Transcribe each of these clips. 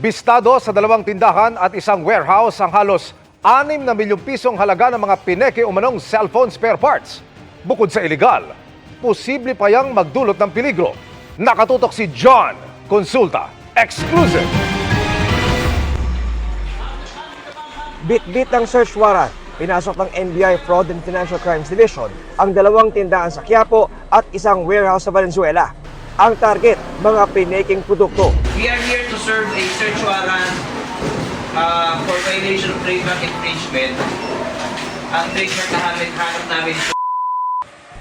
Bistado sa 2 tindahan at isang warehouse ang halos 6 na milyong pisong halaga ng mga pineke umanong cellphone spare parts. Bukod sa iligal, posible pa yang magdulot ng peligro. Nakatutok si John Consulta, exclusive. Bit-bit ng search warrant, pinasok ng NBI Fraud and Financial Crimes Division ang 2 tindahan sa Quiapo at isang warehouse sa Valenzuela. Ang target, mga pineking produkto. We are here to serve a search warrant for violation of trademark infringement. Ang trademark na hanap namin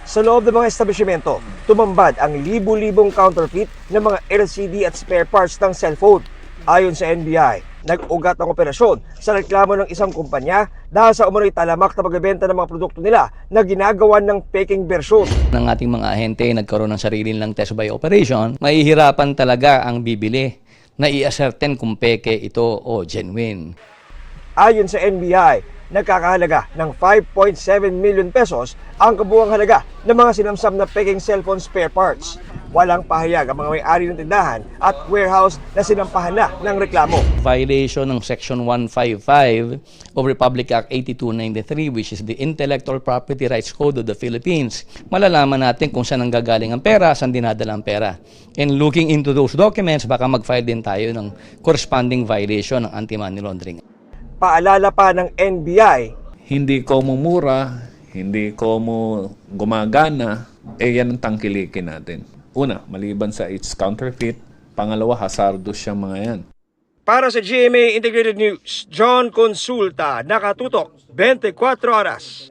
Sa loob ng mga establishmento, tumambad ang libu-libong counterfeit ng mga LCD at spare parts ng cellphone. Ayon sa NBI, nag-ugat ang operasyon sa reklamo ng isang kumpanya dahil sa umano'y talamak na pagbebenta ng mga produkto nila na ginagawa ng peking bersyon. Ng ating mga ahente nagkaroon ng sarili nilang test by operation, mahihirapan talaga ang bibili na i-ascertain kung peke ito o genuine. Ayon sa NBI, nagkakahalaga ng 5.7 million pesos ang kabuuang halaga ng mga sinamsam na peking cellphone spare parts. Walang pahayag ang mga may-ari ng tindahan at warehouse na sinampahan na ng reklamo. Violation ng Section 155 of Republic Act 8293, which is the Intellectual Property Rights Code of the Philippines. Malalaman natin kung saan nanggagaling ang pera, saan dinadala ang pera. And looking into those documents, baka mag-file din tayo ng corresponding violation ng anti-money laundering. Paalala pa ng NBI, Hindi ko mumura, hindi ko gumagana, yan ang tangkilikin natin. Una, maliban sa its counterfeit. Pangalawa, hazardous siyang mga yan. para sa GMA Integrated News, John Consulta, nakatutok 24 oras.